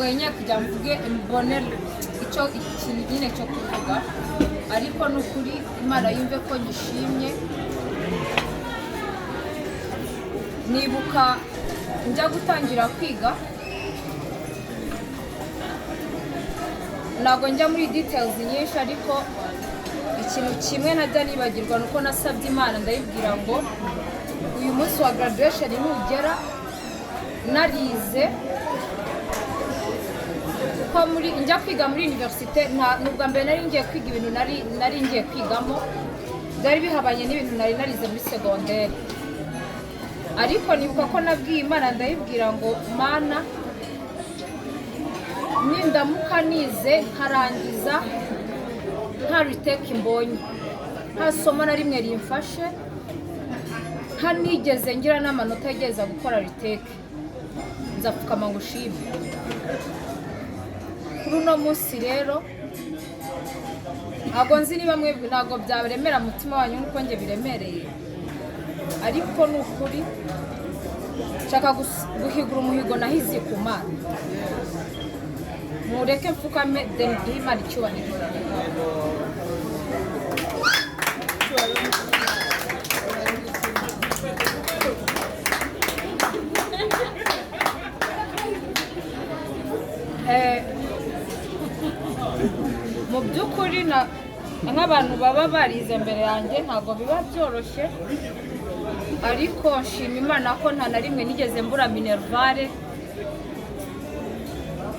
ntabwo yenyeye kujya mvuge mbonera icyo ikintu nyine cyo kuvuga, ariko ni ukuri Imana yumve ko gishimye. Nibuka njya gutangira kwiga, ntabwo njya muri details nyinshi, ariko ikintu kimwe ntajya nibagirwa nuko nasabye Imana ndayibwira ngo uyu munsi wa graduation nugera narize ko njya kwiga muri universite. Nubwo mbere nari ngiye kwiga ibintu nari ngiye kwigamo byari bihabanye n'ibintu nari narize muri secondaire, ariko nibuka ko nabwiye Imana ndayibwira ngo Mana, nindamuka nize nkarangiza nta retake mbonye, nta somo na rimwe rimfashe, nta nigeze ngira n'amanota yageza gukora retake, nzapfukama ngo ushime. Kuri uno munsi rero ntabwo nzi niba mwebwe ntabwo byabaremera umutima wanyu nk'uko njye biremereye, ariko ni ukuri nshaka guhigura umuhigo nahize ku Mana. Mureke mfukame duhe Imana icyubahiro. Mu by'ukuri nk'abantu baba barize mbere yanjye ntabwo biba byoroshye, ariko nshima Imana ko nta na rimwe nigeze mbura minervare,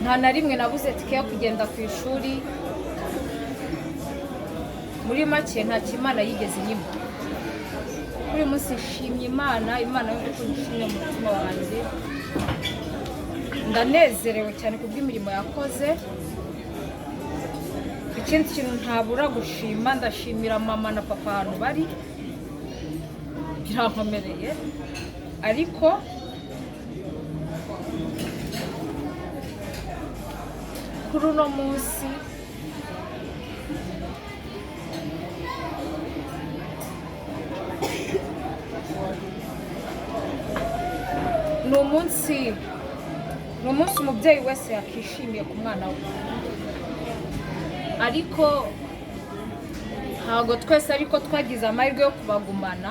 nta na rimwe nabuze tike yo kugenda ku ishuri. Muri make nta kimana yigeze inyima. Kuri uyu munsi nshimye Imana yuko nshimye mu mutima wanjye, ndanezerewe cyane kubw'imirimo yakoze. Ikindi kintu ntabura gushima, ndashimira mama na papa ahantu bari, birankomereye, ariko kuri uno munsi ni umunsi umubyeyi wese yakishimiye ku mwana we, ariko ntabwo twese ariko twagize amahirwe yo kubagumana.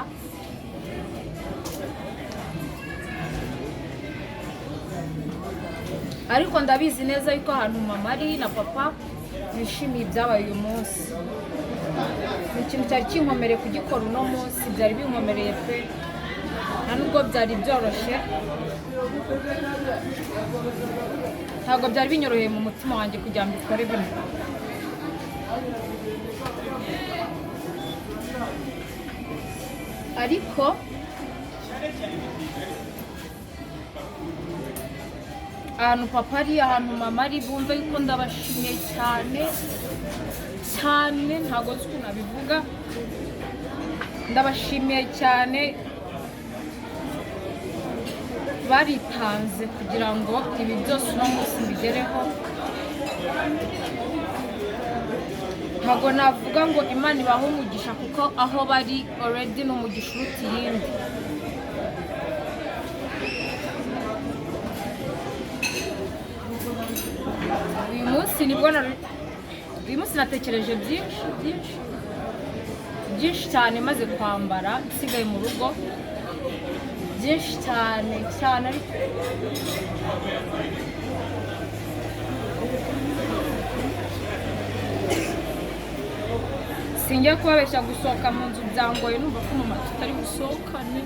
Ariko ndabizi neza yuko ahantu mama ari na papa bishimiye ibyabaye uyu munsi. Ni ikintu cyari kinkomereye kugikora uno munsi, byari binkomereye pe, nta nubwo byari byoroshye, ntabwo byari binyoroheye mu mutima wanjye kugira ngo ikore bino. Ariko ahantu papa ari, ahantu mama ari, bumve yuko ndabashimiye cyane cyane, ntabwo nzi ukuntu nabivuga. Ndabashimiye cyane, baritanze kugira ngo ibi byose uno munsi mbigereho. Ntabwo navuga ngo Imana ibahe umugisha, kuko aho bari already ni umugisha uruta iyindi. Uyu munsi natekereje byinshi cyane maze kwambara nsigaye mu rugo, byinshi cyane ariko sinjya kubabeshya, gusohoka mu nzu byangoye, numva ko mama tutari gusohokane.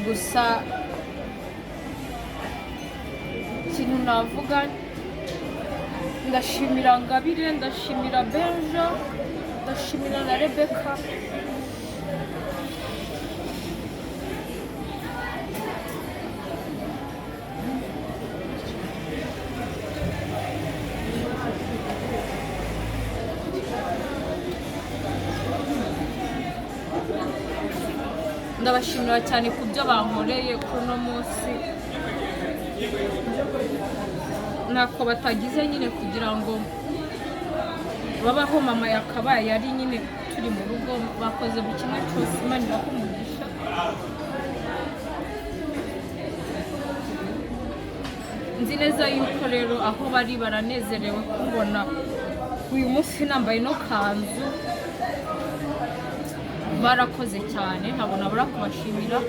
Gusa ikintu navuga, ndashimira Ngabire, ndashimira Benja, ndashimira na Rebeka. ndabashimira cyane ku byo bankoreye kuri uno munsi, ntako batagize nyine kugira ngo babaho mama yakabaye yari nyine turi mu rugo, bakoze buri kimwe cyose, Imana ibahe umugisha. Nzi neza yuko rero aho bari baranezerewe kubona uyu munsi nambaye no kanzu, barakoze cyane, ntabwo nabura kubashimira.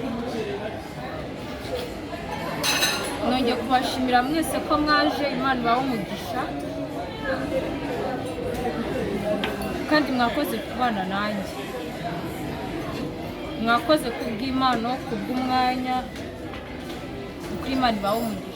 Nongeye kubashimira mwese ko mwaje, Imana ibahe umugisha, kandi mwakoze kubana nanjye, mwakoze kubw'Imana, kubw'umwanya, kuri Imana ibahe umugisha.